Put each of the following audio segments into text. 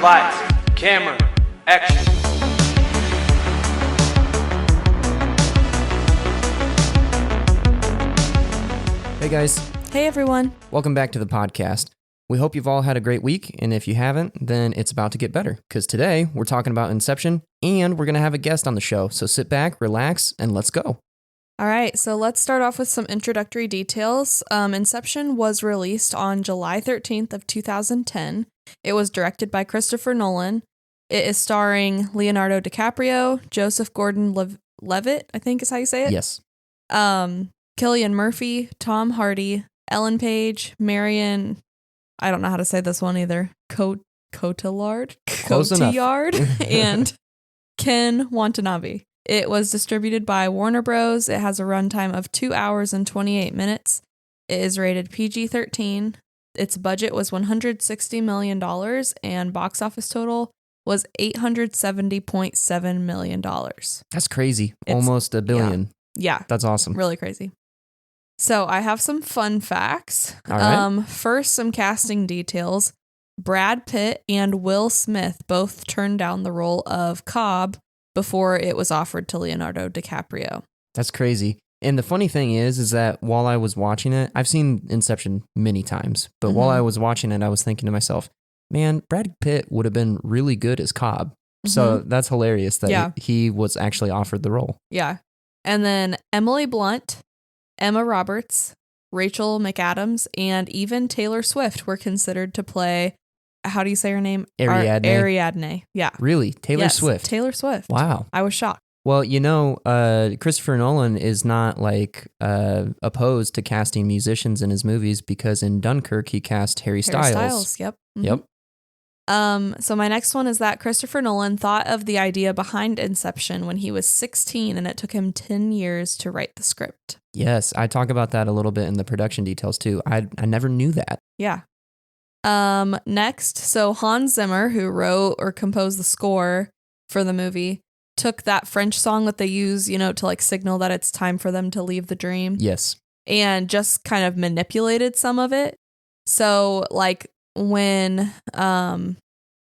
Lights, camera, action. Hey guys, Hey everyone. welcome back to the podcast. We hope you've all had a great week, and if you haven't, then it's about to get better, because today we're talking about Inception, and we're going to have a guest on the show, so sit back, relax, and let's go. All right, so let's start off with some introductory details. Inception was released on July 13th of 2010. It was directed by Christopher Nolan. It is starring Leonardo DiCaprio, Joseph Gordon-Levitt, I think is how you say it. Yes. Cillian Murphy, Tom Hardy, Ellen Page, Marion, I don't know how to say this one either, Cotillard, Close enough. and Ken Watanabe. It was distributed by Warner Bros. It has a runtime of 2 hours and 28 minutes. It is rated PG-13. Its budget was $160 million and box office total was $870.7 million. That's crazy. Almost $1 billion. Yeah. That's awesome. Really crazy. So I have some fun facts. All right. First, some casting details. Brad Pitt and Will Smith both turned down the role of Cobb before it was offered to Leonardo DiCaprio. That's crazy. And the funny thing is that while I was watching it, I've seen Inception many times, but while I was watching it, I was thinking to myself, man, Brad Pitt would have been really good as Cobb. So that's hilarious that he was actually offered the role. Yeah. And then Emily Blunt, Emma Roberts, Rachel McAdams, and even Taylor Swift were considered to play, how do you say her name? Ariadne. Yeah. Really? Taylor Swift? Taylor Swift. Wow. I was shocked. Well, you know, Christopher Nolan is not like opposed to casting musicians in his movies because in Dunkirk he cast Harry Styles. Yep. Yep. So my next one is that Christopher Nolan thought of the idea behind Inception when he was 16 and it took him 10 years to write the script. Yes, I talk about that a little bit in the production details too. I never knew that. Yeah. Next, so Hans Zimmer, who wrote or composed the score for the movie, took that French song that they use, to like signal that it's time for them to leave the dream. Yes. And just kind of manipulated some of it. So like when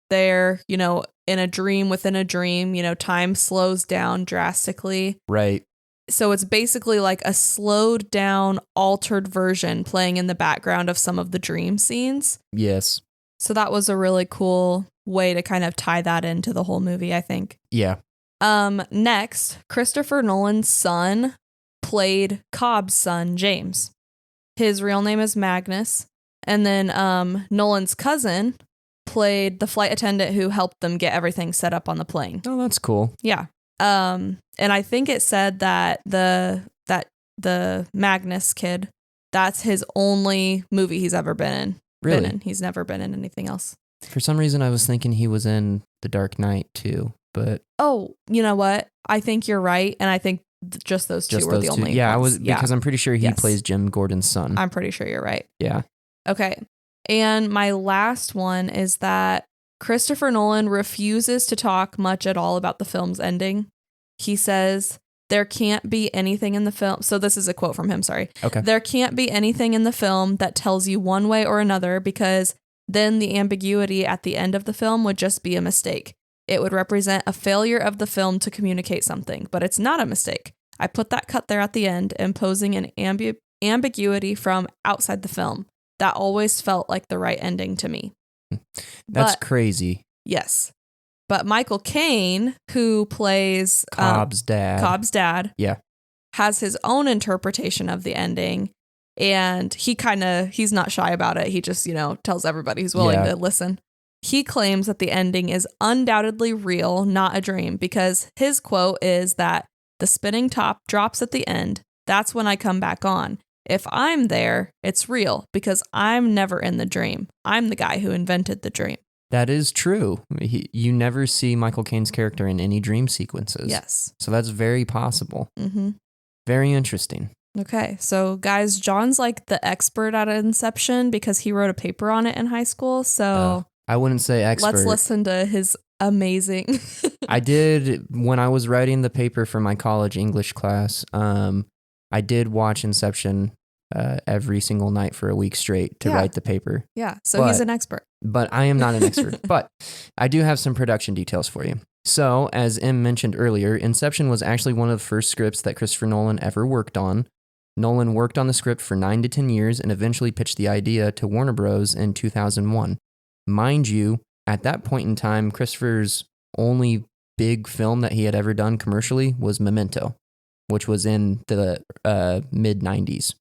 they're, in a dream within a dream, time slows down drastically. Right. So it's basically like a slowed down, altered version playing in the background of some of the dream scenes. Yes. So that was a really cool way to kind of tie that into the whole movie, I think. Yeah. Next, Christopher Nolan's son played Cobb's son, James. His real name is Magnus. And then Nolan's cousin played the flight attendant who helped them get everything set up on the plane. Oh, that's cool. Yeah. And I think it said that the Magnus kid, that's his only movie he's ever been in. Really? He's never been in anything else. For some reason, I was thinking he was in The Dark Knight too, but... Oh, you know what? I think you're right. And I think just those two were the only ones. Yeah, because I'm pretty sure he plays Jim Gordon's son. I'm pretty sure you're right. Yeah. Okay. And my last one is that Christopher Nolan refuses to talk much at all about the film's ending. He says, there can't be anything in the film. So this is a quote from him, sorry. Okay. There can't be anything in the film that tells you one way or another because then the ambiguity at the end of the film would just be a mistake. It would represent a failure of the film to communicate something, but it's not a mistake. I put that cut there at the end, imposing an ambiguity from outside the film. That always felt like the right ending to me. That's crazy. Yes. But Michael Caine, who plays Cobb's dad, yeah, has his own interpretation of the ending. And he's not shy about it. He just, tells everybody who's willing to listen. He claims that the ending is undoubtedly real, not a dream, because his quote is that the spinning top drops at the end. That's when I come back on. If I'm there, it's real because I'm never in the dream. I'm the guy who invented the dream. That is true. You never see Michael Caine's character in any dream sequences. Yes. So that's very possible. Mm-hmm. Very interesting. Okay. So guys, John's like the expert at Inception because he wrote a paper on it in high school. So I wouldn't say expert. Let's listen to his amazing. I did, when I was writing the paper for my college English class, I did watch Inception every single night for a week straight to write the paper. Yeah, so he's an expert. But I am not an expert. But I do have some production details for you. So, as Em mentioned earlier, Inception was actually one of the first scripts that Christopher Nolan ever worked on. Nolan worked on the script for 9 to 10 years and eventually pitched the idea to Warner Bros. In 2001. Mind you, at that point in time, Christopher's only big film that he had ever done commercially was Memento, which was in the mid-90s.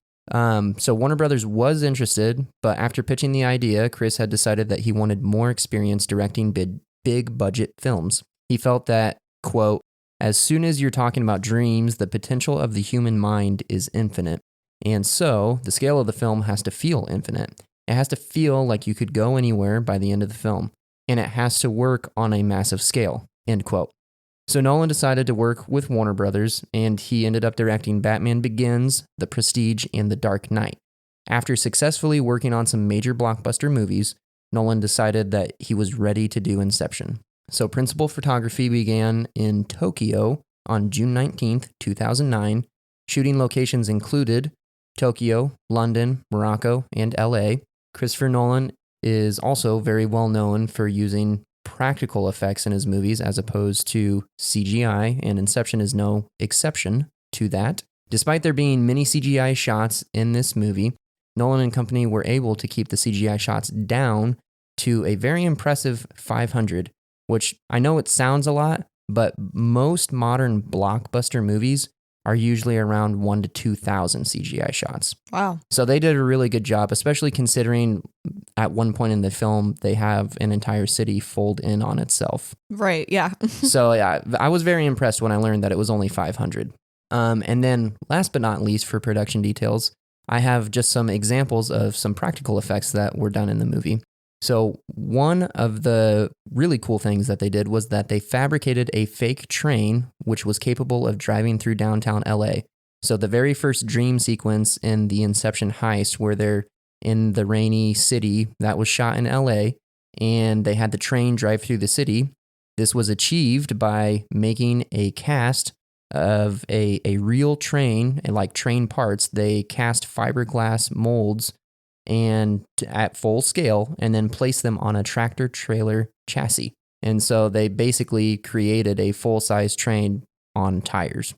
So Warner Brothers was interested, but after pitching the idea, Chris had decided that he wanted more experience directing big budget films. He felt that, quote, as soon as you're talking about dreams, the potential of the human mind is infinite. And so the scale of the film has to feel infinite. It has to feel like you could go anywhere by the end of the film. And it has to work on a massive scale, end quote. So Nolan decided to work with Warner Brothers, and he ended up directing Batman Begins, The Prestige, and The Dark Knight. After successfully working on some major blockbuster movies, Nolan decided that he was ready to do Inception. So principal photography began in Tokyo on June 19th, 2009. Shooting locations included Tokyo, London, Morocco, and LA. Christopher Nolan is also very well known for using practical effects in his movies as opposed to CGI, and Inception is no exception to that. Despite there being many CGI shots in this movie, Nolan and company were able to keep the CGI shots down to a very impressive 500, which I know it sounds a lot, but most modern blockbuster movies are usually around 1,000 to 2,000 CGI shots. Wow. So they did a really good job, especially considering at one point in the film, they have an entire city fold in on itself. Right, yeah. So yeah, I was very impressed when I learned that it was only 500. And then last but not least for production details, I have just some examples of some practical effects that were done in the movie. So one of the really cool things that they did was that they fabricated a fake train which was capable of driving through downtown LA. So the very first dream sequence in the Inception heist where they're in the rainy city that was shot in LA and they had the train drive through the city. This was achieved by making a cast of a real train, and like train parts. They cast fiberglass molds and at full scale and then place them on a tractor trailer chassis. And so they basically created a full-size train on tires.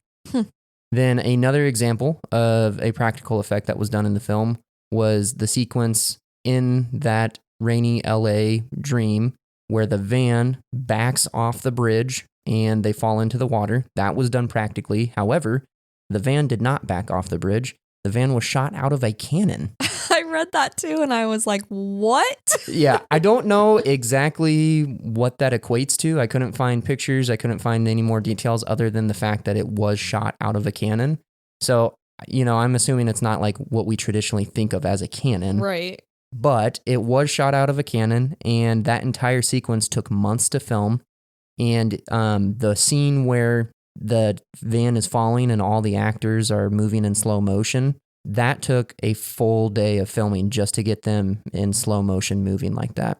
Then another example of a practical effect that was done in the film was the sequence in that rainy LA dream where the van backs off the bridge and they fall into the water. That was done practically. However, the van did not back off the bridge. The van was shot out of a cannon. I read that too, and I was like, what? Yeah, I don't know exactly what that equates to. I couldn't find pictures. I couldn't find any more details other than the fact that it was shot out of a cannon. So, I'm assuming it's not like what we traditionally think of as a cannon. Right. But it was shot out of a cannon, and that entire sequence took months to film. And the scene where the van is falling and all the actors are moving in slow motion, that took a full day of filming just to get them in slow motion moving like that.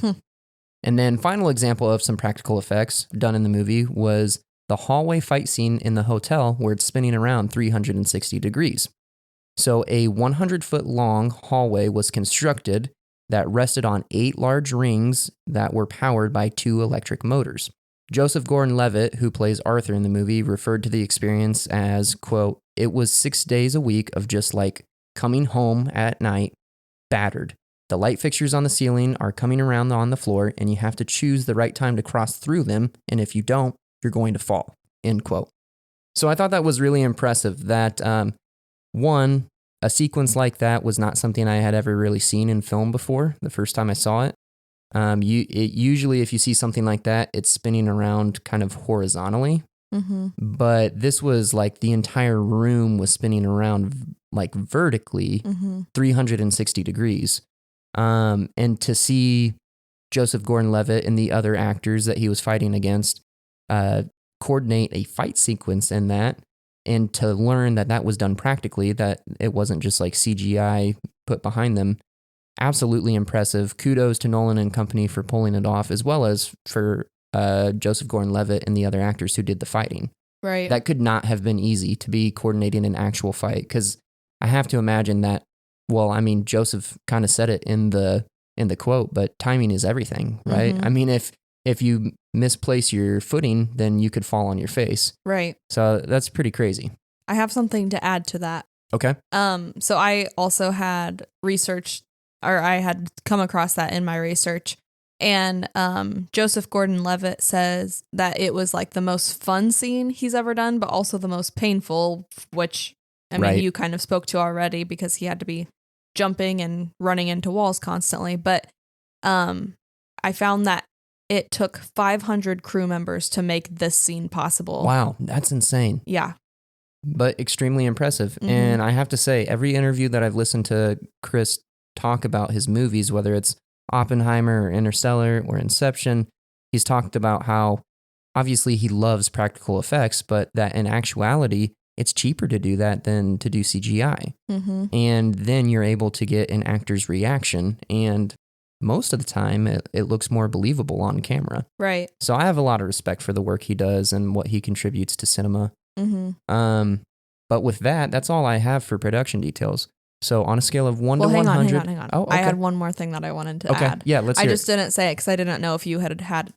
And then final example of some practical effects done in the movie was the hallway fight scene in the hotel where it's spinning around 360 degrees. So a 100-foot long hallway was constructed that rested on 8 large rings that were powered by 2 electric motors. Joseph Gordon-Levitt, who plays Arthur in the movie, referred to the experience as, quote, "It was 6 days a week of just like coming home at night, battered. The light fixtures on the ceiling are coming around on the floor, and you have to choose the right time to cross through them, and if you don't, you're going to fall," end quote. So I thought that was really impressive that, one, a sequence like that was not something I had ever really seen in film before the first time I saw it. Usually if you see something like that, it's spinning around kind of horizontally. Mm-hmm. But this was like the entire room was spinning around like vertically, 360 degrees. And to see Joseph Gordon-Levitt and the other actors that he was fighting against coordinate a fight sequence in that, and to learn that that was done practically, that it wasn't just like CGI put behind them, absolutely impressive. Kudos to Nolan and company for pulling it off, as well as for Joseph Gordon-Levitt and the other actors who did the fighting. Right. That could not have been easy to be coordinating an actual fight, because I have to imagine that, well, I mean, Joseph kind of said it in the quote, but timing is everything, right? Mm-hmm. I mean, if you misplace your footing, then you could fall on your face. Right. So that's pretty crazy. I have something to add to that. Okay. So I also had I had come across that in my research. And Joseph Gordon-Levitt says that it was like the most fun scene he's ever done, but also the most painful, which, I mean, you kind of spoke to already because he had to be jumping and running into walls constantly. But I found that it took 500 crew members to make this scene possible. Wow, that's insane. Yeah. But extremely impressive. Mm-hmm. And I have to say, every interview that I've listened to Chris talk about his movies, whether it's Oppenheimer or Interstellar or Inception, he's talked about how obviously he loves practical effects, but that in actuality, it's cheaper to do that than to do CGI. Mm-hmm. And then you're able to get an actor's reaction. And most of the time, it looks more believable on camera. Right. So I have a lot of respect for the work he does and what he contributes to cinema. Mm-hmm. But with that, that's all I have for production details. So on a scale of 1 to 100. Hang on. Oh, okay. I had one more thing that I wanted to add. Yeah, let's hear I just didn't say it because I didn't know if you had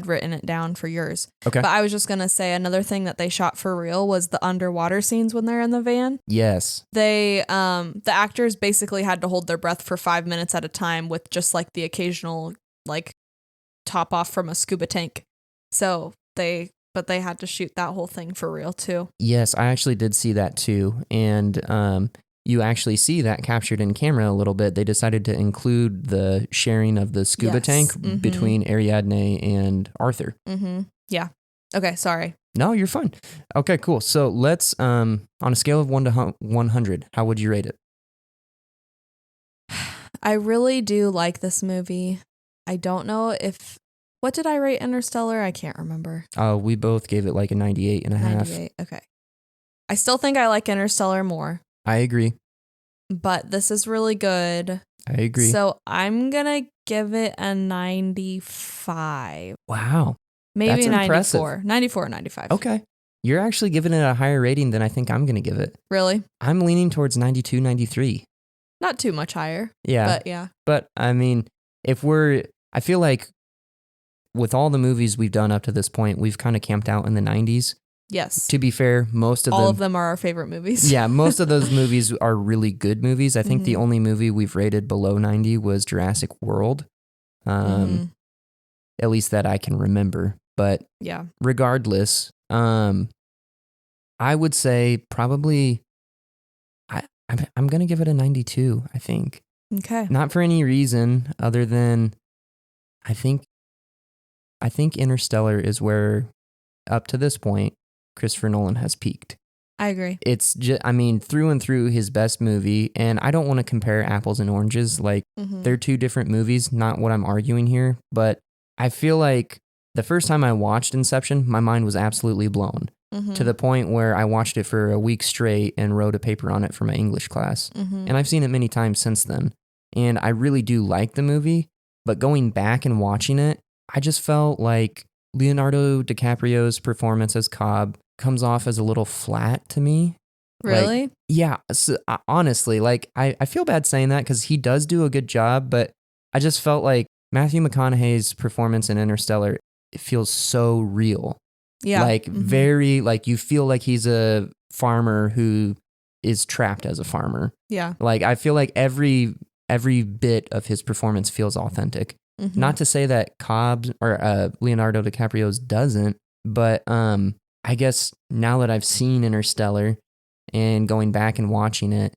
written it down for yours. Okay. But I was just going to say another thing that they shot for real was the underwater scenes when they're in the van. Yes. They, the actors basically had to hold their breath for 5 minutes at a time with just like the occasional like top off from a scuba tank. But they had to shoot that whole thing for real too. Yes, I actually did see that too. And you actually see that captured in camera a little bit. They decided to include the sharing of the scuba tank between Ariadne and Arthur. Mm-hmm. Yeah. Okay, sorry. No, you're fine. Okay, cool. So let's, on a scale of 1 to 100, how would you rate it? I really do like this movie. I don't know what did I rate Interstellar? I can't remember. We both gave it like a 98 and a half. 98, okay. I still think I like Interstellar more. I agree. But this is really good. I agree. So I'm going to give it a 95. Wow. Maybe That's 94. impressive. 94 or 95. Okay. You're actually giving it a higher rating than I think I'm going to give it. Really? I'm leaning towards 92, 93. Not too much higher. Yeah. But yeah. But I mean, I feel like with all the movies we've done up to this point, we've kind of camped out in the 90s. Yes. To be fair, all of them are our favorite movies. Yeah, most of those movies are really good movies. I think the only movie we've rated below 90 was Jurassic World. At least that I can remember. But yeah, regardless, I would say probably I'm going to give it a 92, I think. Okay. Not for any reason other than I think Interstellar is where, up to this point, Christopher Nolan has peaked. I agree. It's just, I mean, through and through his best movie, and I don't want to compare apples and oranges. Like, they're two different movies, not what I'm arguing here, but I feel like the first time I watched Inception, my mind was absolutely blown to the point where I watched it for a week straight and wrote a paper on it for my English class. And I've seen it many times since then. And I really do like the movie, but going back and watching it, I just felt like Leonardo DiCaprio's performance as Cobb comes off as a little flat to me. Really? Like, yeah. So, honestly, like I feel bad saying that because he does do a good job, but I just felt like Matthew McConaughey's performance in Interstellar, it feels so real. Yeah. Like very, like you feel like he's a farmer who is trapped as a farmer. Yeah. Like I feel like every bit of his performance feels authentic. Not to say that Cobb's or Leonardo DiCaprio's doesn't, but I guess now that I've seen Interstellar and going back and watching it,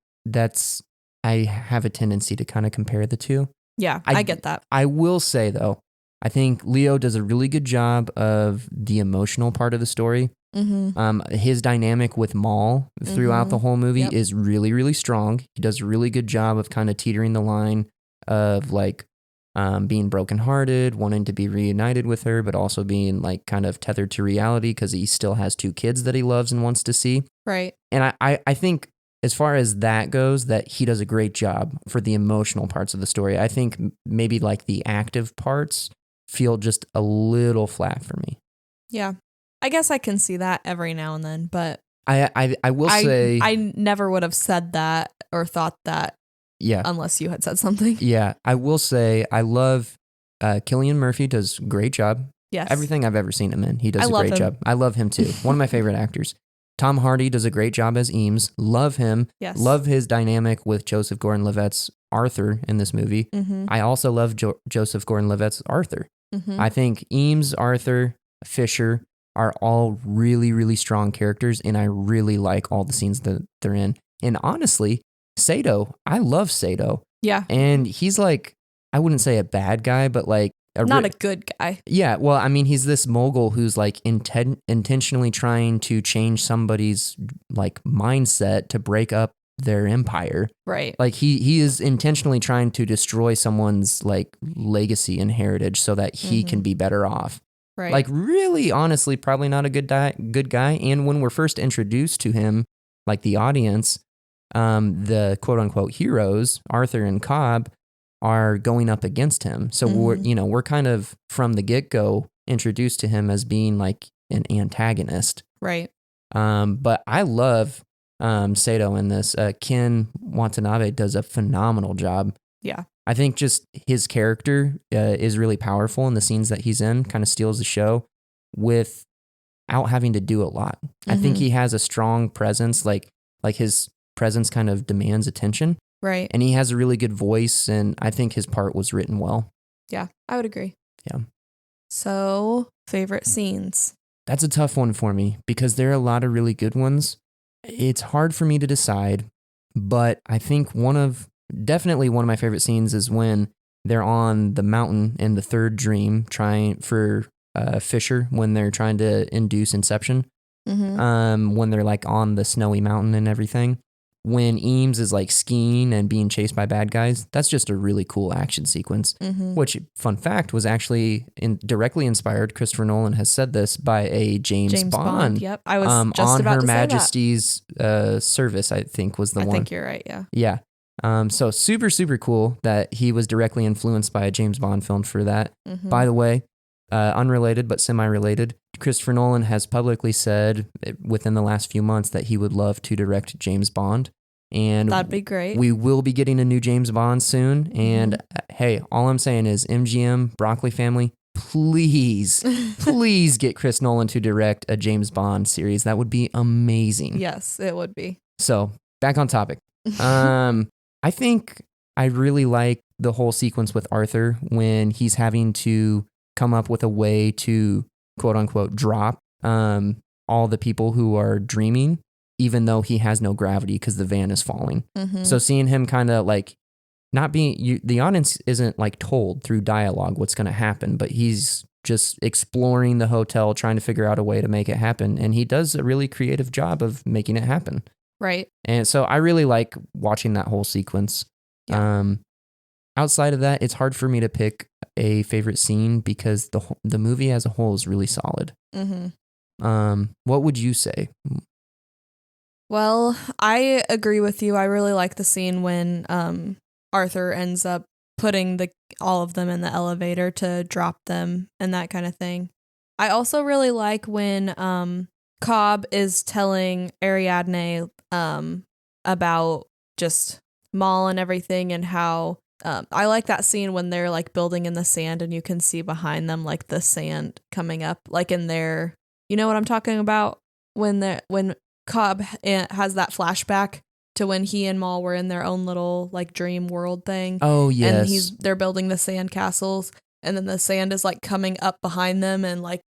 I have a tendency to kind of compare the two. Yeah, I get that. I will say though, I think Leo does a really good job of the emotional part of the story. His dynamic with Maul throughout the whole movie is really, really strong. He does a really good job of kind of teetering the line of like being brokenhearted, wanting to be reunited with her, but also being like kind of tethered to reality because he still has 2 kids that he loves and wants to see. Right. And I think as far as that goes, that he does a great job for the emotional parts of the story. I think maybe like the active parts feel just a little flat for me. Yeah. I guess I can see that every now and then, but I will say I never would have said that or thought that yeah. unless you had said something. Yeah, I will say I love Cillian Murphy does a great job. Yes. Everything I've ever seen him in, he does a love great him. job. I love him too. One of my favorite actors. Tom Hardy does a great job as Eames. Love him. Yes. Love his dynamic with Joseph Gordon-Levitt's Arthur in this movie. Mm-hmm. I also love Joseph Gordon-Levitt's Arthur. Mm-hmm. I think Eames, Arthur, Fisher are all really, really strong characters, and I really like all the scenes that they're in. And honestly, Sato, I love Sato. Yeah. And he's like, I wouldn't say a bad guy, but like not a good guy. Yeah, well, I mean, he's this mogul who's like intentionally trying to change somebody's like mindset to break up their empire. Right. Like he is intentionally trying to destroy someone's like legacy and heritage so that he can be better off. Right. Like really, honestly, probably not a good guy. And when we're first introduced to him, like the audience, the quote unquote heroes, Arthur and Cobb, are going up against him. So we're kind of from the get-go introduced to him as being like an antagonist. Right. But I love Sato in this. Ken Watanabe does a phenomenal job. Yeah. I think just his character is really powerful in the scenes that he's in, kind of steals the show without having to do a lot. I think he has a strong presence, like his presence kind of demands attention. Right. And he has a really good voice, and I think his part was written well. Yeah, I would agree. Yeah. So, favorite scenes? That's a tough one for me because there are a lot of really good ones. It's hard for me to decide, but I think definitely one of my favorite scenes is when they're on the mountain in the third dream trying for Fisher when they're trying to induce Inception. Mm-hmm. When they're like on the snowy mountain and everything. When Eames is like skiing and being chased by bad guys, that's just a really cool action sequence, which, fun fact, was actually directly inspired. Christopher Nolan has said this by a James Bond. Yep, I was just on about Her to Majesty's service, I think was the one. I think you're right, yeah. Yeah. So super, super cool that he was directly influenced by a James Bond film for that. By the way, unrelated but semi-related, Christopher Nolan has publicly said within the last few months that he would love to direct James Bond. And that'd be great. We will be getting a new James Bond soon. And hey, all I'm saying is MGM, Broccoli family, please get Chris Nolan to direct a James Bond series. That would be amazing. Yes, it would be. So back on topic. I think I really like the whole sequence with Arthur when he's having to come up with a way to quote unquote drop all the people who are dreaming, even though he has no gravity because the van is falling. So seeing him kind of like not being, the audience isn't like told through dialogue what's going to happen, but he's just exploring the hotel, trying to figure out a way to make it happen. And he does a really creative job of making it happen. Right. And so I really like watching that whole sequence. Yeah. Outside of that, it's hard for me to pick a favorite scene because the movie as a whole is really solid. What would you say? Well, I agree with you. I really like the scene when Arthur ends up putting all of them in the elevator to drop them and that kind of thing. I also really like when Cobb is telling Ariadne about just Maul and everything and how I like that scene when they're like building in the sand and you can see behind them like the sand coming up like in their, you know what I'm talking about? When Cobb has that flashback to when he and Maul were in their own little like dream world thing. Oh yes. And they're building the sand castles and then the sand is like coming up behind them and like,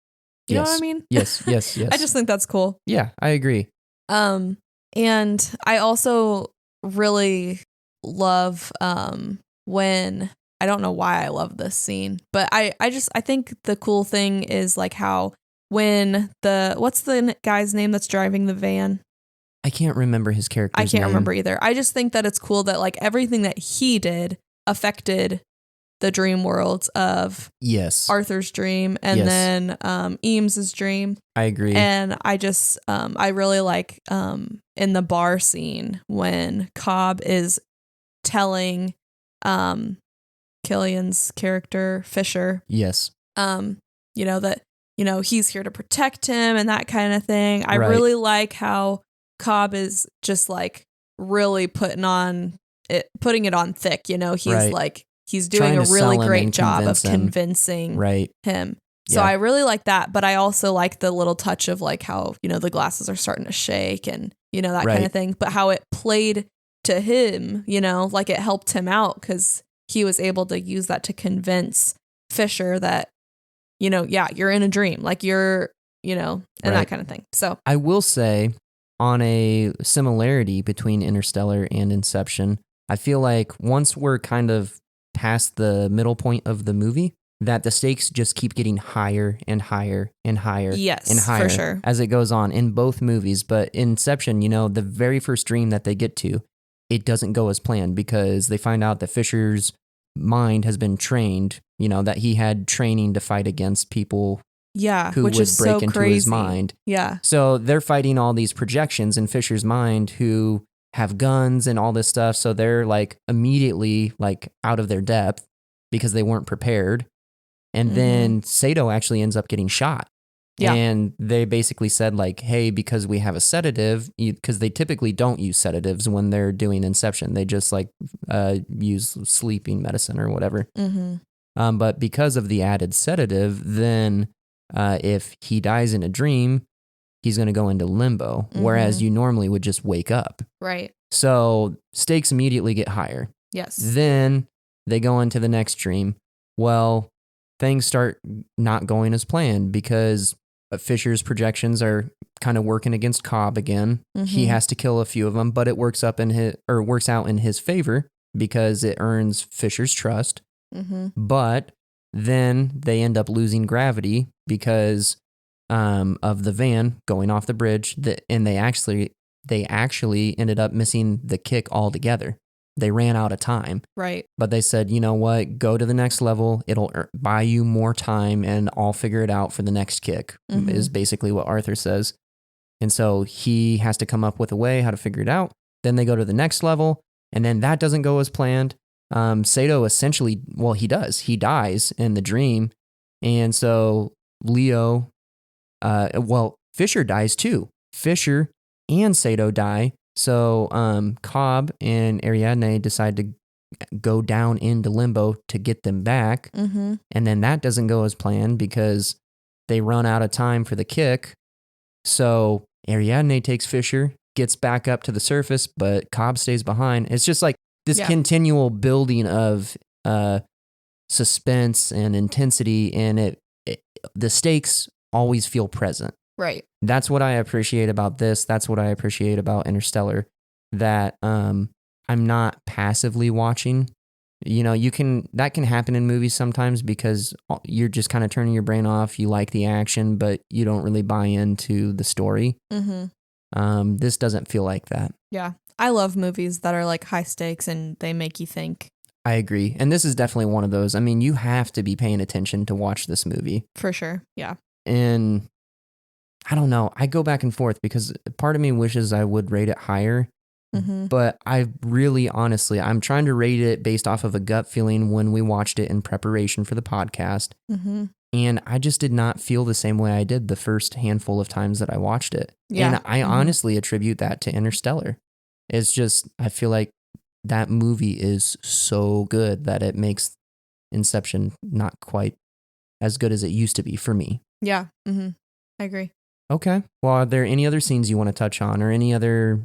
you know what I mean? Yes. I just think that's cool. Yeah, I agree. And I also really love when, I don't know why I love this scene, but I think the cool thing is like how when what's the guy's name that's driving the van? I can't remember his character's I can't name. remember either. I just think that it's cool that like everything that he did affected the dream worlds of Arthur's dream and then Eames's dream. I agree. And I just I really like in the bar scene when Cobb is telling Killian's character Fisher you know that he's here to protect him and that kind of thing. I really like how Cobb is just like really putting it on thick, you know. He's Right. like he's doing Trying a to really sell him great and job of convince him. convincing Right. him. So Yeah. I really like that, but I also like the little touch of like how, you know, the glasses are starting to shake and, you know, that kind Right. of thing, but how it played to him, you know, like it helped him out because he was able to use that to convince Fisher that, you know, yeah, you're in a dream, like you're, you know, and Right. that kind of thing. So I will say, on a similarity between Interstellar and Inception, I feel like once we're kind of past the middle point of the movie, that the stakes just keep getting higher and higher and higher yes, and higher for sure. as it goes on in both movies. But Inception, you know, the very first dream that they get to, it doesn't go as planned because they find out that Fisher's mind has been trained, you know, that he had training to fight against people Yeah, who which would is break so into crazy. his mind. Yeah. So they're fighting all these projections in Fisher's mind who have guns and all this stuff. So they're like immediately like out of their depth because they weren't prepared. And then Sato actually ends up getting shot. Yeah. And they basically said like, hey, because we have a sedative, because they typically don't use sedatives when they're doing Inception. They just like use sleeping medicine or whatever. But because of the added sedative, then if he dies in a dream, he's going to go into limbo, whereas you normally would just wake up. Right. So stakes immediately get higher. Yes. Then they go into the next dream. Well, things start not going as planned because Fisher's projections are kind of working against Cobb again. He has to kill a few of them, but it works out in his favor because it earns Fisher's trust. But then they end up losing gravity because of the van going off the bridge, and they actually ended up missing the kick altogether. They ran out of time. Right. But they said, you know what, go to the next level. It'll buy you more time and I'll figure it out for the next kick, is basically what Arthur says. And so he has to come up with a way how to figure it out. Then they go to the next level, and then that doesn't go as planned. Sato essentially, well, he does. He dies in the dream. And so Leo, Fisher dies too. Fisher and Sato die. So Cobb and Ariadne decide to go down into limbo to get them back. And then that doesn't go as planned because they run out of time for the kick. So Ariadne takes Fisher, gets back up to the surface, but Cobb stays behind. It's just like this continual building of suspense and intensity, and the stakes always feel present. Right. That's what I appreciate about this. That's what I appreciate about Interstellar, that I'm not passively watching. You know, that can happen in movies sometimes because you're just kind of turning your brain off. You like the action, but you don't really buy into the story. This doesn't feel like that. Yeah. I love movies that are like high stakes and they make you think. I agree. And this is definitely one of those. I mean, you have to be paying attention to watch this movie. For sure. Yeah. And I don't know. I go back and forth because part of me wishes I would rate it higher. But I'm trying to rate it based off of a gut feeling when we watched it in preparation for the podcast. And I just did not feel the same way I did the first handful of times that I watched it. Yeah. And I honestly attribute that to Interstellar. It's just, I feel like that movie is so good that it makes Inception not quite as good as it used to be for me. Yeah. I agree. Okay. Well, are there any other scenes you want to touch on or any other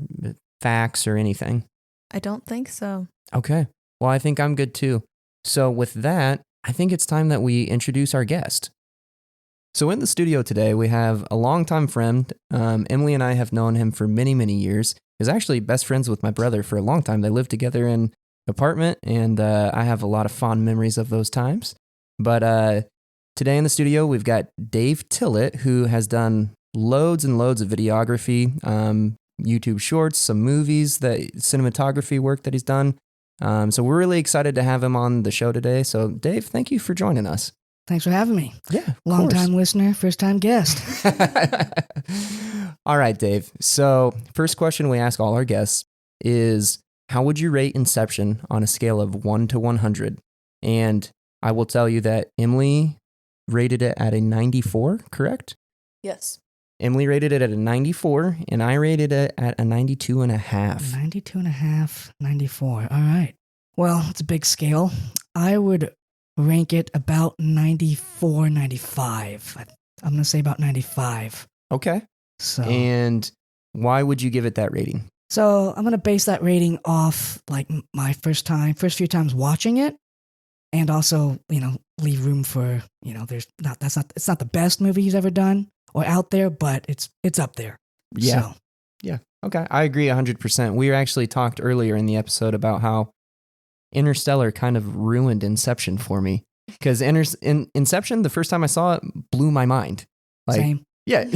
facts or anything? I don't think so. Okay. Well, I think I'm good too. So with that, I think it's time that we introduce our guest. So in the studio today, we have a longtime friend. Emily and I have known him for many, many years. He's actually best friends with my brother for a long time. They lived together in an apartment, and I have a lot of fond memories of those times. But today in the studio, we've got Dave Tillett, who has done loads and loads of videography, YouTube shorts, some movies, the cinematography work that he's done. So we're really excited to have him on the show today. So Dave, thank you for joining us. Thanks for having me. Yeah, long time listener, first time guest. All right, Dave. So first question we ask all our guests is, how would you rate Inception on a scale of 1 to 100? And I will tell you that Emily rated it at a 94, correct? Yes. Emily rated it at a 94, and I rated it at a 92 and a half. 92 and a half, 94. All right. Well, it's a big scale. I would rank it about 94, 95. I'm going to say about 95. Okay. So, And why would you give it that rating? so I'm going to base that rating off like my first few times watching it. And also, leave room for, it's not the best movie he's ever done or out there, but it's up there. Yeah. So, Yeah. Okay. I agree 100%. We actually talked earlier in the episode about how Interstellar kind of ruined Inception for me. Because in Inception, the first time I saw it, blew my mind. Like, same. Yeah.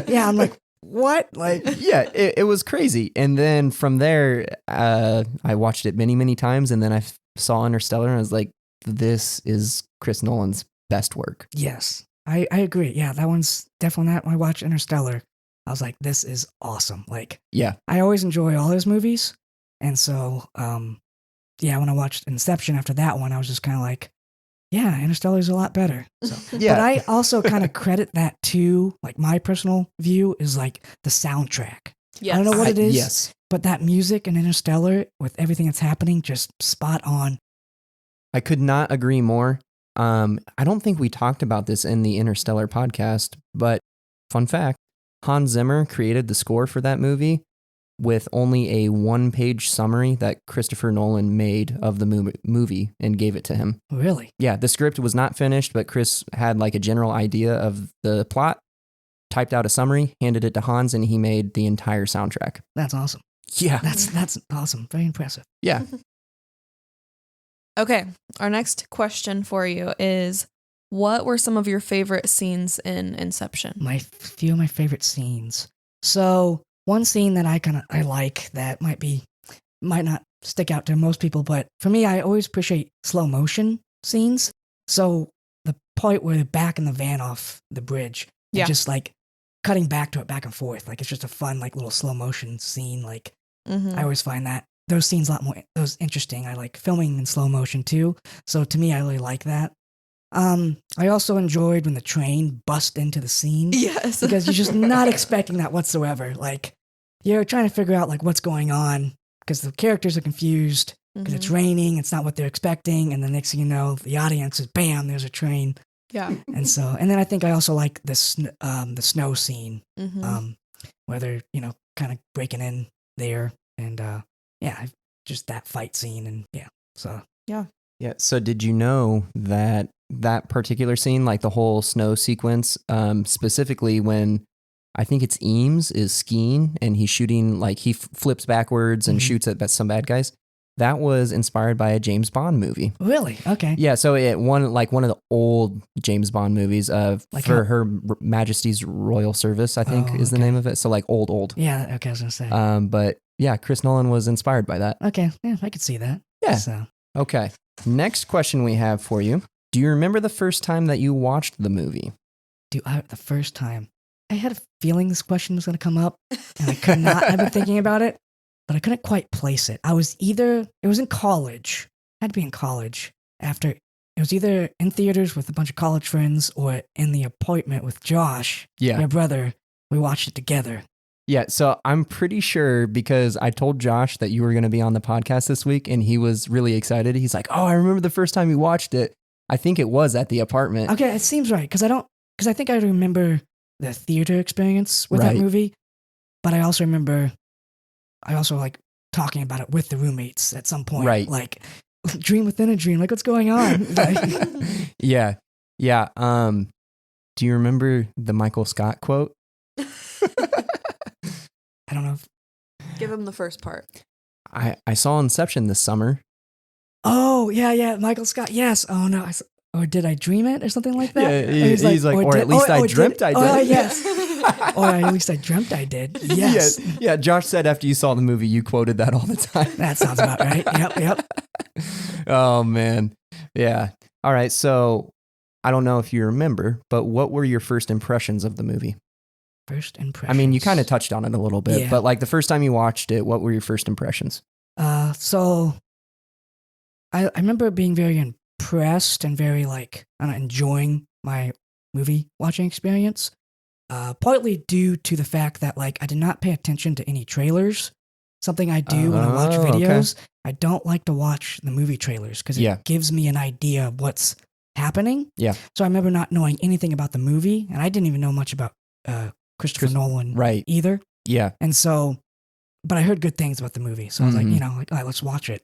Yeah, I'm like, what? Like, yeah, it was crazy. And then from there, I watched it many, many times. And then I saw Interstellar and I was like, this is Chris Nolan's best work. yes, I agree. Yeah, that one's definitely that. When I watched Interstellar, I was like, this is awesome. Like, Yeah. I always enjoy all his movies. And so, yeah, when I watched Inception after that one, I was just kind of like, yeah, Interstellar's a lot better. So, Yeah. But I also kind of credit that to, like, my personal view is like the soundtrack. Yes. I don't know what it is, Yes. but that music in Interstellar with everything that's happening, just spot on. I could not agree more. I don't think we talked about this in the Interstellar podcast, but fun fact, Hans Zimmer created the score for that movie with only a 1-page summary that Christopher Nolan made of the movie and gave it to him. Really? Yeah, the script was not finished, but Chris had like a general idea of the plot, typed out a summary, handed it to Hans, and he made the entire soundtrack. That's awesome. Yeah. That's awesome. Very impressive. Yeah. Okay, our next question for you is, what were some of your favorite scenes in Inception? Few of my favorite scenes. So one scene that I like that might not stick out to most people, but for me, I always appreciate slow motion scenes. So the point where they're backing the van off the bridge, and Yeah. just like cutting back to it back and forth, like it's just a fun like little slow motion scene. Like Mhm. I always find those scenes a lot more interesting. I like filming in slow motion too. So to me, I really like that. I also enjoyed when the train bust into the scene. Yes. Because you're just not expecting that whatsoever. Like, you're trying to figure out like what's going on because the characters are confused because it's raining. It's not what they're expecting. And the next thing you know, the audience is bam, there's a train. Yeah. And then I think I also like the snow scene where they're, kind of breaking in there. And yeah, just that fight scene. And yeah, so. Yeah. Yeah. So did you know that particular scene, like the whole snow sequence, specifically when I think it's Eames is skiing and he's shooting, like he flips backwards and shoots at some bad guys. That was inspired by a James Bond movie. Really? Okay. Yeah. So one of the old James Bond movies Like for Her Majesty's Royal Service, I think is the name of it. So like old. Yeah. Okay. I was going to say. But yeah, Chris Nolan was inspired by that. Okay. Yeah. I could see that. Yeah. So. Okay. Next question we have for you. Do you remember the first time that you watched the movie? The first time, I had a feeling this question was going to come up, and I could not. I've been thinking about it, but I couldn't quite place it. It was in college. I had to be in college after. It was either in theaters with a bunch of college friends or in the apartment with Josh, my brother. We watched it together. Yeah, so I'm pretty sure because I told Josh that you were going to be on the podcast this week, and he was really excited. He's like, "Oh, I remember the first time you watched it. I think it was at the apartment." Okay, it seems right because I think I remember the theater experience with that movie, but I also like talking about it with the roommates at some point, right? Like dream within a dream, like what's going on? Yeah. Do you remember the Michael Scott quote? I don't know. Give him the first part. I saw Inception this summer. Oh, yeah, Michael Scott. Yes. Oh, no. Or did I dream it or something like that? Yeah, he's like, or at least I dreamt I did. Oh, yes. Or at least I dreamt I did. Yes. Yeah, Josh said after you saw the movie, you quoted that all the time. That sounds about right. Yep. Oh, man. Yeah. All right. So I don't know if you remember, but what were your first impressions of the movie? First impressions. I mean, you kind of touched on it a little bit, but like the first time you watched it, what were your first impressions? So I remember being very impressed and very like enjoying my movie watching experience. partly due to the fact that like I did not pay attention to any trailers. Something I do when I watch videos. Okay. I don't like to watch the movie trailers because it gives me an idea of what's happening. Yeah. So I remember not knowing anything about the movie, and I didn't even know much about Christopher Nolan either. Yeah. And so, but I heard good things about the movie, so I was like, all right, let's watch it.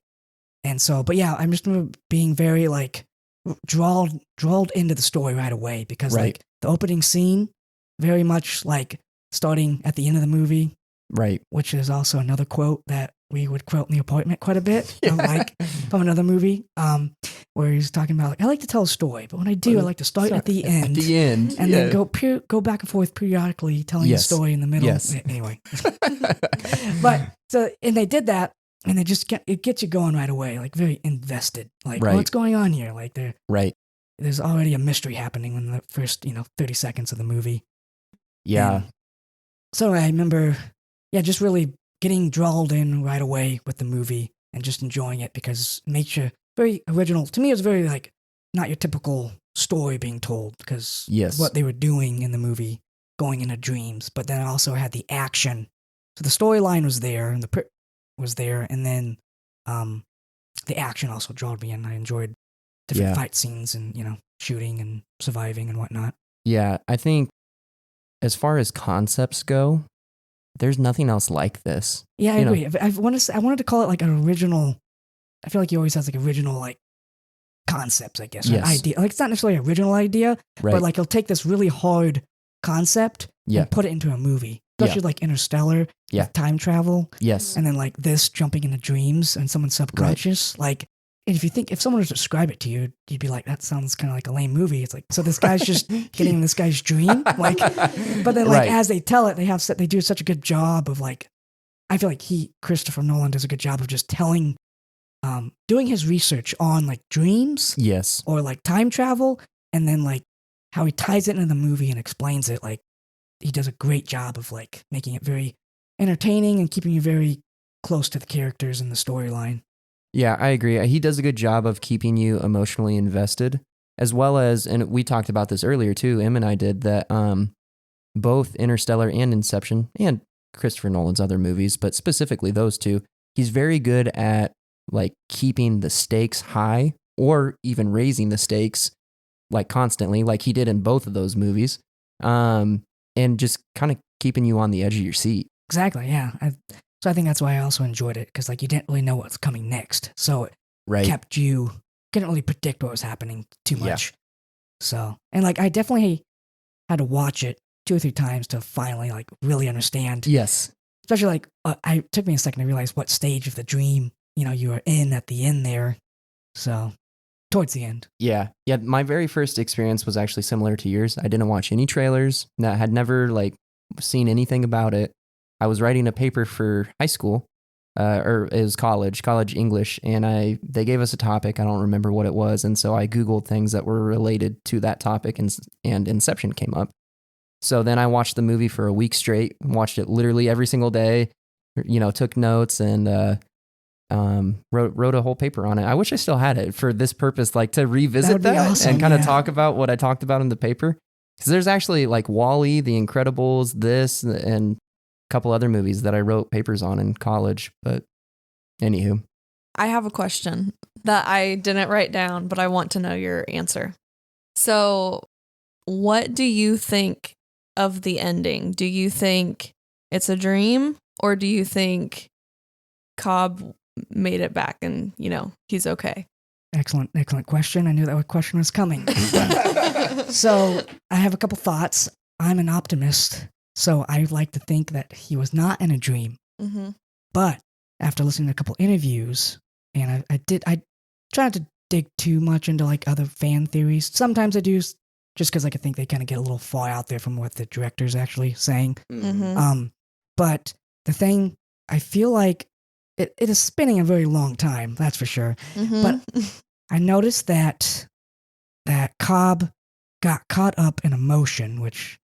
And so, but yeah, I just remember being very like drawn into the story right away because like the opening scene, very much like starting at the end of the movie. Right. Which is also another quote that we would quote in the apartment quite a bit, from another movie, where he's talking about, like, I like to tell a story, but when I do, I like to start at the end. At the end. And then go back and forth periodically telling the story in the middle. Yes. Anyway. But, so, and they did that, and it gets you going right away, like very invested. Like, what's going on here? Like, there's already a mystery happening in the first, 30 seconds of the movie. Yeah. And so I remember... Yeah, just really getting drawn in right away with the movie and just enjoying it because it makes you very original. To me, it was very like not your typical story being told because what they were doing in the movie, going into dreams. But then it also had the action. So the storyline was there and was there, and then the action also drew me in. I enjoyed different fight scenes and shooting and surviving and whatnot. Yeah, I think as far as concepts go. There's nothing else like this. Yeah, I agree. I wanted to call it like an original. I feel like he always has like original like concepts, I guess, or an idea. Like it's not necessarily an original idea, but like he'll take this really hard concept and put it into a movie. Especially like Interstellar, with time travel. Yes. And then like this jumping into dreams and someone's subconscious. Like, and if someone were to describe it to you, you'd be like, that sounds kind of like a lame movie. It's like, so this guy's just getting in this guy's dream. Like, but then like as they tell it, they do such a good job of like, I feel like Christopher Nolan does a good job of just telling, doing his research on like dreams. Yes. Or like time travel. And then like how he ties it into the movie and explains it. Like he does a great job of like making it very entertaining and keeping you very close to the characters and the storyline. Yeah, I agree. He does a good job of keeping you emotionally invested, as well as, and we talked about this earlier too, Em and I did, that both Interstellar and Inception, and Christopher Nolan's other movies, but specifically those two, he's very good at like keeping the stakes high or even raising the stakes like constantly, like he did in both of those movies, and just kind of keeping you on the edge of your seat. Exactly, yeah. So I think that's why I also enjoyed it, because like you didn't really know what's coming next. So it kept you, couldn't really predict what was happening too much. Yeah. So, and like I definitely had to watch it 2 or 3 times to finally like really understand. Yes. Especially like, it took me a second to realize what stage of the dream, you were in at the end there. So, towards the end. Yeah. Yeah, my very first experience was actually similar to yours. I didn't watch any trailers. I had never like seen anything about it. I was writing a paper for high school, or it was college English, and they gave us a topic. I don't remember what it was, and so I Googled things that were related to that topic, and Inception came up. So then I watched the movie for a week straight, watched it literally every single day, took notes, and wrote a whole paper on it. I wish I still had it for this purpose, like to revisit that awesome, and kind of talk about what I talked about in the paper. Because there's actually like WALL-E, The Incredibles, this, and couple other movies that I wrote papers on in college, but anywho. I have a question that I didn't write down, but I want to know your answer. So what do you think of the ending? Do you think it's a dream, or do you think Cobb made it back and, he's okay? Excellent question. I knew that question was coming. So I have a couple thoughts. I'm an optimist. So I like to think that he was not in a dream. Mm-hmm. But after listening to a couple interviews, and I try not to dig too much into like other fan theories. Sometimes I do, just because like I think they kind of get a little far out there from what the director's actually saying. Mm-hmm. But the thing, I feel like it is spinning a very long time, that's for sure. Mm-hmm. But I noticed that Cobb got caught up in emotion, which,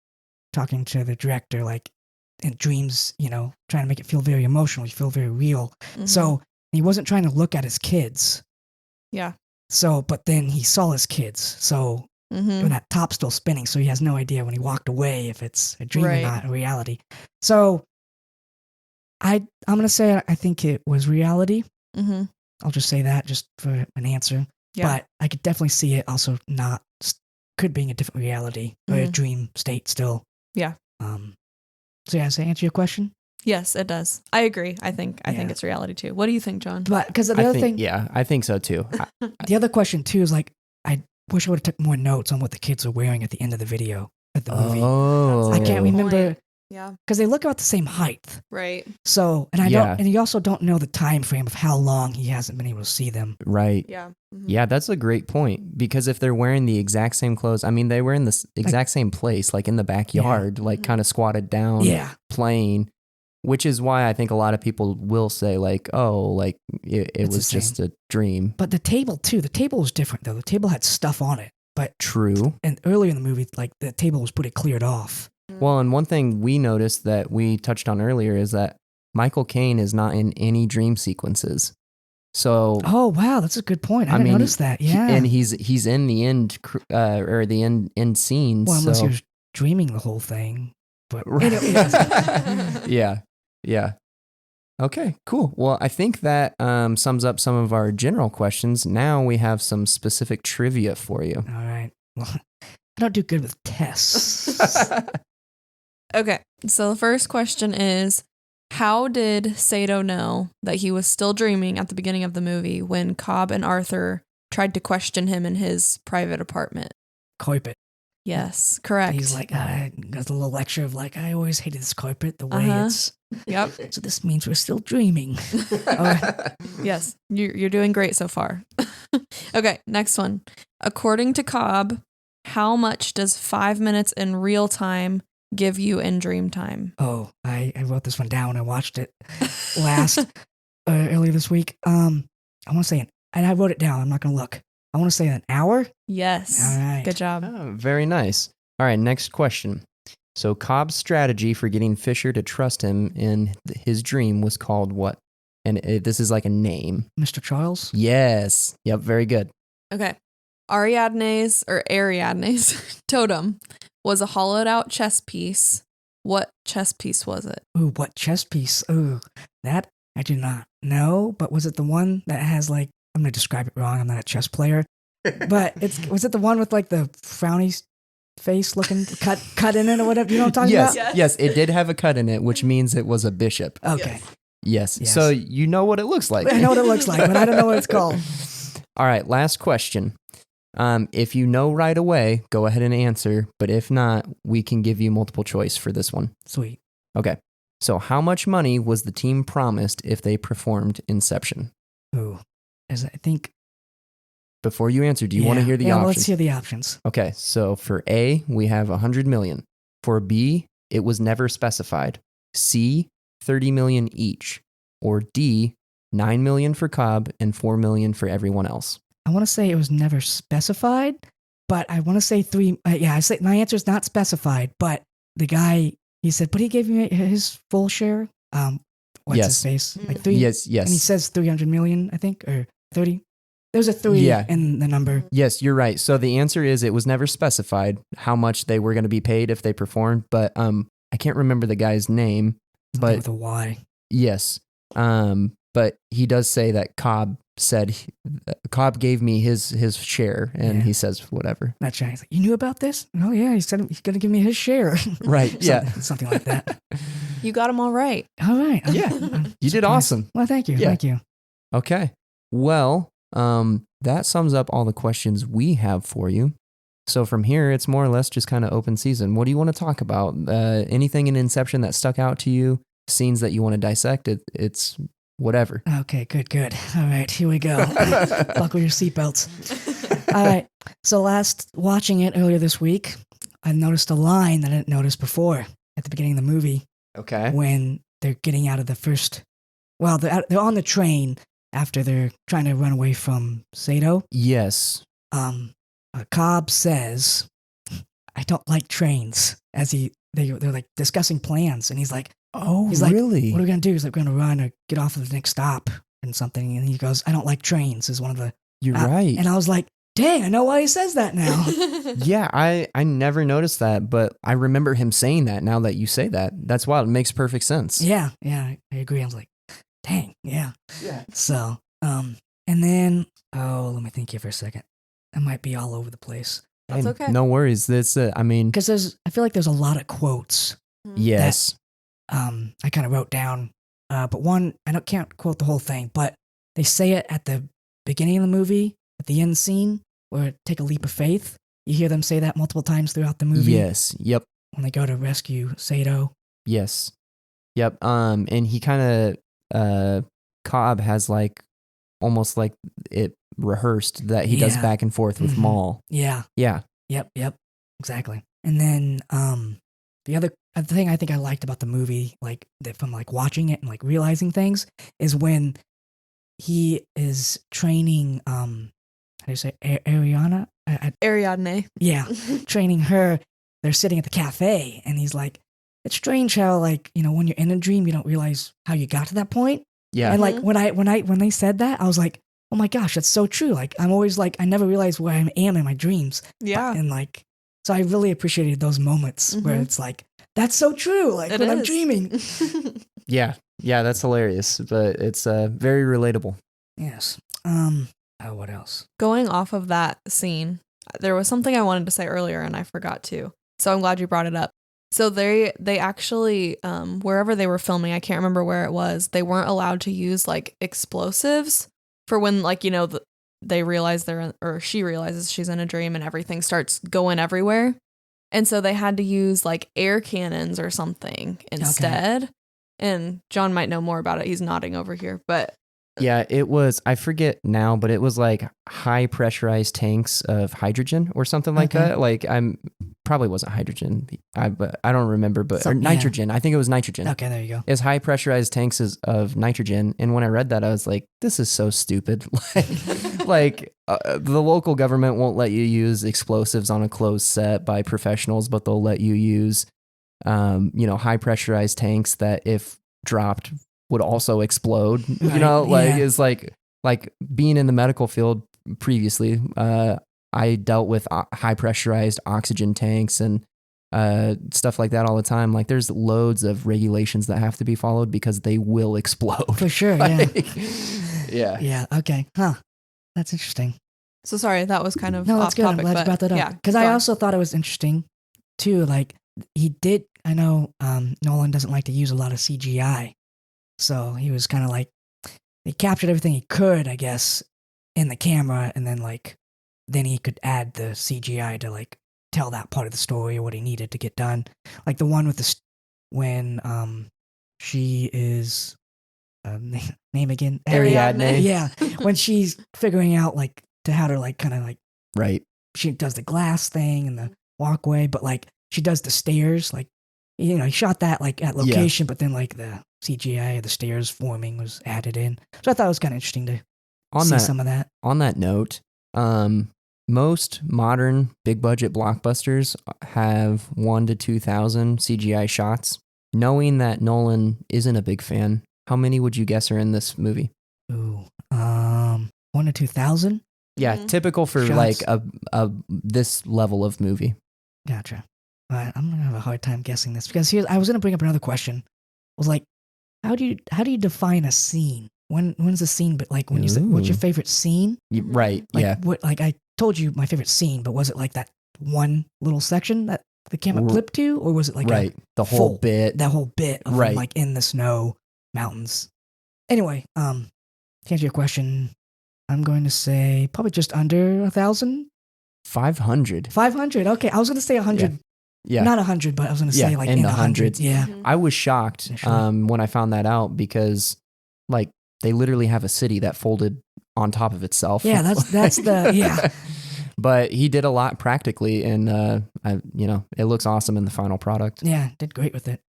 talking to the director, like in dreams, trying to make it feel very emotional, feel very real. Mm-hmm. So he wasn't trying to look at his kids. Yeah. So, but then he saw his kids. So when that top's still spinning, so he has no idea when he walked away if it's a dream or Right. not, a reality. So I'm gonna say I think it was reality. Mm-hmm. I'll just say that just for an answer. Yeah. But I could definitely see it also not could being a different reality or a Mhm. dream state still. Yeah. So yeah, does that answer your question? Yes, it does. I agree. I think Yeah. it's reality too. What do you think, John? But because the other thing, I think so too. the other question too is like, I wish I would have took more notes on what the kids are wearing at the end of the video at the movie. Oh, I can't remember Point. Yeah. because they look about the same height. Right. So, and I Yeah. don't, and you also don't know the time frame of how long he hasn't been able to see them. Right. Yeah. Mhm. Yeah, that's a great point because if they're wearing the exact same clothes, I mean, they were in the exact same place, like in the backyard, like Mhm. kind of squatted down, Yeah, playing, which is why I think a lot of people will say like, oh, like it It's the was just same. a dream. but the table too. The table was different though. The table had stuff on it, but True. and earlier in the movie, like the table was pretty cleared off. Well, and one thing we noticed that we touched on earlier is that Michael Caine is not in any dream sequences. So Oh wow, that's a good point. I I didn't mean, notice that. Yeah, and he's in the end or the end scenes. well, unless so. he was dreaming the whole thing. But Right. anyway, Yeah. Okay, cool. Well, I think that sums up some of our general questions. Now we have some specific trivia for you. all right. Well, I don't do good with tests. Okay. So the first question is, how did Sato know that he was still dreaming at the beginning of the movie when Cobb and Arthur tried to question him in his private apartment? Carpet. Yes, correct. He's like, got a little lecture of like, I always hated this carpet, the way Uh-huh. it's. Yep. So this means we're still dreaming. Yes, you're doing great so far. Okay, next one. According to Cobb, how much does 5 minutes in real time give you in dream time? Oh, I wrote this one down. I watched it earlier this week. I want to say, and I wrote it down. I'm not going to look. I want to say an hour. Yes. All right. Good job. Oh, very nice. All right, next question. So Cobb's strategy for getting Fisher to trust him in his dream was called what? And this is like a name. Mr. Charles. Yes. Yep, very good. Okay. Ariadne's totem was a hollowed out chess piece. What chess piece was it? Ooh, what chess piece? Ooh, that I do not know. But was it the one that has like? I'm gonna describe it wrong. I'm not a chess player. But was it the one with like the frowny face looking cut in it or whatever? You know what I'm talking Yes, about? yes, it did have a cut in it, which means it was a bishop. Okay. Yes. Yes. So you know what it looks like. I know what it looks like, but I don't know what it's called. All right, last question. If you know right away, go ahead and answer. But if not, we can give you multiple choice for this one. Sweet. Okay. So how much money was the team promised if they performed Inception? Ooh, I think. Before you answer, do you want to hear the yeah, options? let's hear the options. Okay, so for A, we have 100 million. For B, it was never specified. C, 30 million each. Or D, 9 million for Cobb and 4 million for everyone else. I want to say it was never specified, but I want to say three. I say my answer is not specified, but the guy, he said, but he gave me his full share. What's Yes. his face? Like three. Yes, And he yes. says 300 million, I think, or 30. There's a 3 Yeah. in the number. Yes, you're right. So the answer is it was never specified how much they were going to be paid if they performed, but I can't remember the guy's name, Something but with a Y. yes. But he does say that Cobb Cobb gave me his share, and Yeah. he says whatever. That's right. He's like, you knew about this? Oh yeah, he said he's gonna give me his share. Right. Yeah. something like that. You got them all right. All right. Yeah. You did awesome. Well, thank you. Yeah. Thank you. Okay. Well, that sums up all the questions we have for you. So from here, it's more or less just kind of open season. What do you want to talk about? Anything in Inception that stuck out to you? Scenes that you want to dissect? It's whatever. Okay, good. All right, here we go. Buckle your seatbelts. All right. So watching it earlier this week, I noticed a line that I didn't notice before at the beginning of the movie Okay. when they're getting out of the first. Well, they're on the train after they're trying to run away from Sato. Yes. Cobb says, "I don't like trains." As they're like discussing plans, and he's like, Oh, He's like, really? "What are we gonna do?" He's like, "We're gonna run or get off at the next stop and something." And he goes, "I don't like trains." Is one of the You're right. And I was like, dang, I know why he says that now. Yeah, I never noticed that, but I remember him saying that now that you say that. That's wild. It makes perfect sense. Yeah, I agree. I was like, dang, yeah. Yeah. So, and then, let me think here for a second. I might be all over the place. That's okay. No worries. That's I mean, Because I feel like there's a lot of quotes. yes. I kind of wrote down, but one, can't quote the whole thing, but they say it at the beginning of the movie, at the end scene, where take a leap of faith. You hear them say that multiple times throughout the movie. Yes. Yep. When they go to rescue Sato. Yes. Yep. And he kind of, Cobb has like, almost like it rehearsed that he does back and forth with Maul. Yeah. Yeah. Yep. Exactly. And then, the other thing I think I liked about the movie, like from like watching it and like realizing things, is when he is training, how do you say, Ariana? Ariadne. Yeah, training her. They're sitting at the cafe, and he's like, "It's strange how, like, when you're in a dream, you don't realize how you got to that point." Yeah. And like when they said that, I was like, "Oh my gosh, that's so true!" Like I'm always like, I never realize where I am in my dreams. Yeah. And like, so I really appreciated those moments where it's like, that's so true. Like when I'm dreaming. Yeah. Yeah. That's hilarious, but it's very relatable. Yes. What else? Going off of that scene, there was something I wanted to say earlier and I forgot to. So I'm glad you brought it up. So they actually, wherever they were filming, I can't remember where it was, they weren't allowed to use like explosives for when like, they realize or she realizes she's in a dream and everything starts going everywhere. And so they had to use like air cannons or something instead. Okay. And John might know more about it. He's nodding over here, but yeah, it was, I forget now, but it was like high pressurized tanks of hydrogen or something like that. Like probably wasn't hydrogen. I don't remembe, but or nitrogen. Yeah. I think it was nitrogen. Okay, there you go. It's high pressurized tanks of nitrogen. And when I read that, I was like, this is so stupid. Like the local government won't let you use explosives on a closed set by professionals, but they'll let you use, high pressurized tanks that if dropped would also explode, is like being in the medical field previously. I dealt with high pressurized oxygen tanks and stuff like that all the time. Like there's loads of regulations that have to be followed because they will explode. For sure. Yeah. Yeah. Okay. Huh. That's interesting. So sorry, that was kind of no, off that's good. topic. I'm glad you brought that up. Yeah, because I also thought it was interesting too. Like he did. I know Nolan doesn't like to use a lot of CGI. So he was kind of like, he captured everything he could, I guess, in the camera, and then he could add the CGI to like tell that part of the story or what he needed to get done. Like the one with when she is name again, Ariadne. Yeah, when she's figuring out like how to like kind of like right. She does the glass thing and the walkway, but like she does the stairs. Like he shot that like at location, but then like the CGI of the stairs forming was added in. So I thought it was kind of interesting to see some of that. On that note, most modern big budget blockbusters have 1,000 to 2,000 CGI shots. Knowing that Nolan isn't a big fan, how many would you guess are in this movie? Ooh, 1,000 to 2,000. Yeah, typical for shots. Like a this level of movie. Gotcha. I'm gonna have a hard time guessing this because I was gonna bring up another question. I was like, how do you define a scene? When's a scene? But like when you said, what's your favorite scene? Right. Like, yeah. What? Like I told you my favorite scene, but was it like that one little section that the camera flipped to, or was it like the whole bit? That whole bit of them, like in the snow mountains. Anyway, to answer your question, I'm going to say probably just under 1,000. 500. 500. Okay, I was going to say 100. Yeah. Not 100, but I was going to say like in the hundreds. Yeah. I was shocked when I found that out because like they literally have a city that folded on top of itself. Yeah, that's the yeah. But he did a lot practically, and it looks awesome in the final product. Yeah, did great with it.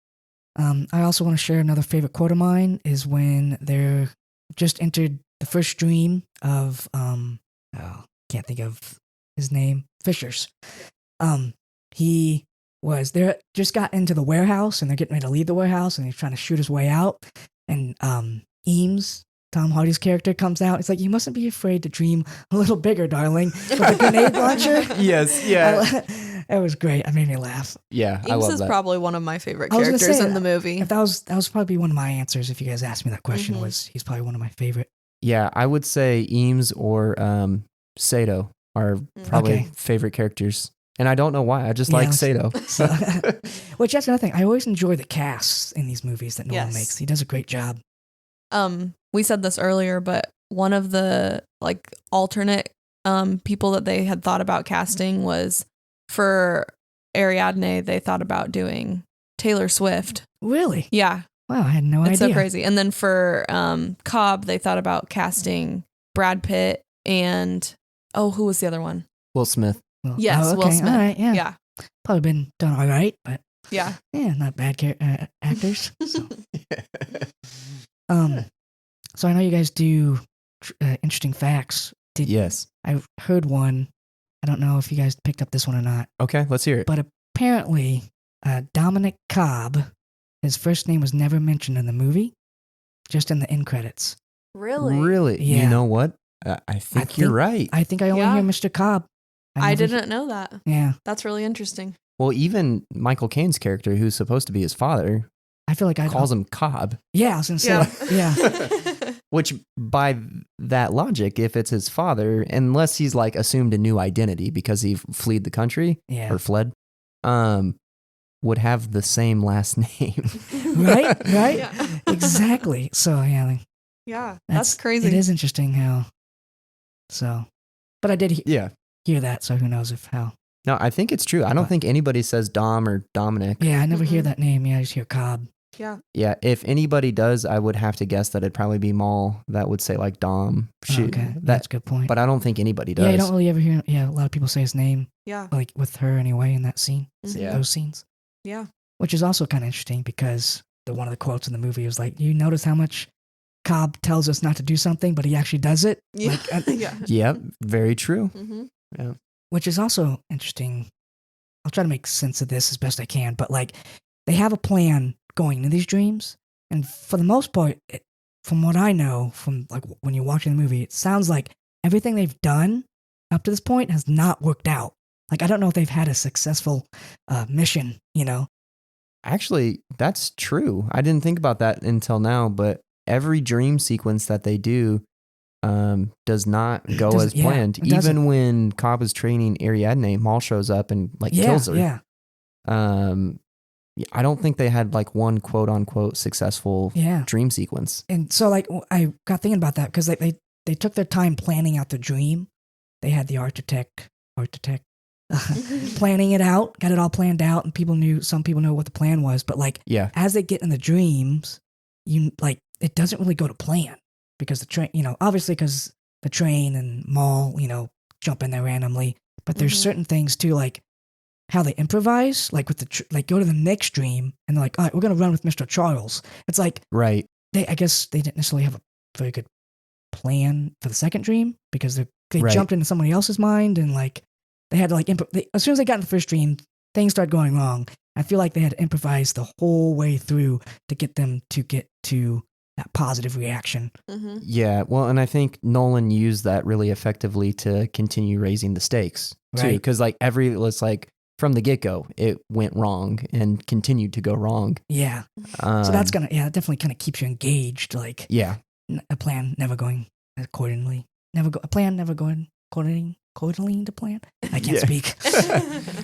I also want to share another favorite quote of mine is when they're just entered the first dream of can't think of his name, Fisher's. They're just got into the warehouse and they're getting ready to leave the warehouse and he's trying to shoot his way out, and Eames Tom Hardy's character comes out. It's like, you mustn't be afraid to dream a little bigger, darling. With a grenade launcher. Yes, yeah. It was great. It made me laugh. Yeah, I Eames love is that. probably one of my favorite I was gonna characters say, in the movie. If that was probably one of my answers if you guys asked me that question, was he's probably one of my favorite. Yeah, I would say Eames or Sato are probably favorite characters. And I don't know why. I just like Sato. So, which that's another thing. I always enjoy the casts in these movies that Nolan makes. He does a great job. We said this earlier, but one of the like alternate people that they had thought about casting was for Ariadne. They thought about doing Taylor Swift. Really? Yeah. Wow, I had no idea. It's so crazy. And then for Cobb, they thought about casting Brad Pitt and who was the other one? Will Smith. Well, Yes, Will Smith. All right, yeah. Yeah. Probably been done all right, but Yeah. not bad actors. So. So I know you guys do interesting facts. Yes. I heard one. I don't know if you guys picked up this one or not. Okay, let's hear it. But apparently, Dominic Cobb, his first name was never mentioned in the movie, just in the end credits. Really? Really? Yeah. You know what? I think you're right. I think I only hear Mr. Cobb. I didn't know that. Yeah. That's really interesting. Well, even Michael Caine's character, who's supposed to be his father, I feel like I calls him Cobb. Yeah, I was going to say. Yeah. Which, by that logic, if it's his father, unless he's like assumed a new identity because he fled the country or fled, would have the same last name. Right? Yeah. Exactly. So, yeah. Yeah, that's crazy. It is interesting how. So, but I did hear that, so who knows how. No, I think it's true. I don't think anybody says Dom or Dominic. Yeah, I never hear that name. Yeah, I just hear Cobb. Yeah. Yeah, if anybody does, I would have to guess that it'd probably be Maul that would say like Dom. Okay, that's a good point. But I don't think anybody does. Yeah, you don't really ever hear. Yeah, a lot of people say his name. Yeah. Like with her anyway in that scene. Yeah. Those scenes. Yeah. Which is also kind of interesting because one of the quotes in the movie was like, "You notice how much Cobb tells us not to do something, but he actually does it." Yeah. Like, Yep, very true. Mm-hmm. Yeah. Which is also interesting. I'll try to make sense of this as best I can, but like they have a plan going into these dreams, and for the most part, from what I know, from like when you're watching the movie, it sounds like everything they've done up to this point has not worked out. Like I don't know if they've had a successful mission, you know. Actually, that's true. I didn't think about that until now, but every dream sequence that they do does not go as planned. Even when Cobb is training Ariadne, Maul shows up and like kills her. Yeah. I don't think they had like one quote unquote successful dream sequence. And so like I got thinking about that because they took their time planning out the dream. They had the architect planning it out, got it all planned out, and some people know what the plan was. But like as they get in the dreams, it doesn't really go to plan. Because the train, obviously because the train and Maul, jump in there randomly. But there's certain things too, like how they improvise, like with go to the next dream and they're like, all right, we're going to run with Mr. Charles. It's like, right. I guess they didn't necessarily have a very good plan for the second dream because they jumped into somebody else's mind and like they had to like, as soon as they got in the first dream, things started going wrong. I feel like they had to improvise the whole way through to get them to get to that positive reaction. Mm-hmm. Yeah, well, and I think Nolan used that really effectively to continue raising the stakes too, because it's like from the get-go, it went wrong and continued to go wrong. Yeah, so that's it definitely kind of keeps you engaged. Like, a plan never going accordingly, a plan never going according to plan. I can't speak.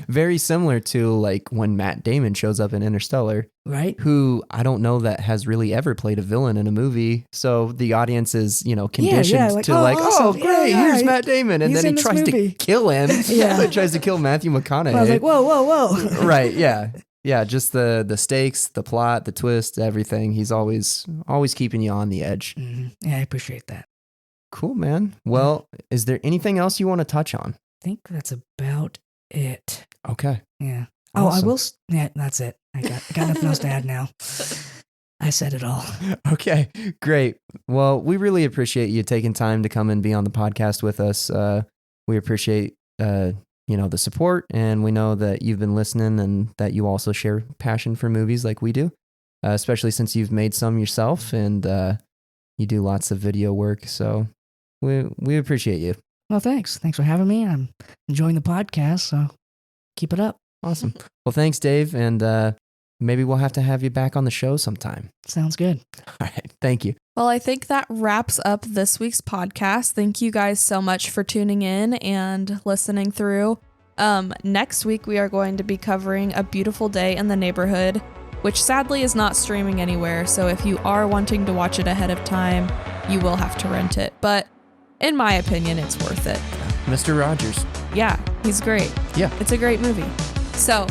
Very similar to like when Matt Damon shows up in Interstellar, right? Who I don't know that has really ever played a villain in a movie. So the audience is, conditioned to awesome. Great, here's Matt Damon. And then he tries to kill him. He tries to kill Matthew McConaughey. I was like, whoa. Right, yeah. Yeah, just the stakes, the plot, the twist, everything. He's always keeping you on the edge. Mm-hmm. Yeah, I appreciate that. Cool, man. Well, is there anything else you want to touch on? I think that's about it. Okay. Yeah. Awesome. Oh, I will. Yeah, that's it. I got nothing else to add now. I said it all. Okay, great. Well, we really appreciate you taking time to come and be on the podcast with us. We appreciate, the support, and we know that you've been listening and that you also share passion for movies like we do, especially since you've made some yourself. And, you do lots of video work. So we appreciate you. Well, thanks. Thanks for having me. I'm enjoying the podcast, so keep it up. Awesome. Well, thanks, Dave. And maybe we'll have to have you back on the show sometime. Sounds good. All right. Thank you. Well, I think that wraps up this week's podcast. Thank you guys so much for tuning in and listening through. Next week, we are going to be covering A Beautiful Day in the Neighborhood, which sadly is not streaming anywhere. So if you are wanting to watch it ahead of time, you will have to rent it. But in my opinion, it's worth it. Mr. Rogers. Yeah, he's great. Yeah. It's a great movie. So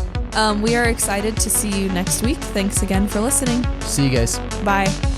we are excited to see you next week. Thanks again for listening. See you guys. Bye.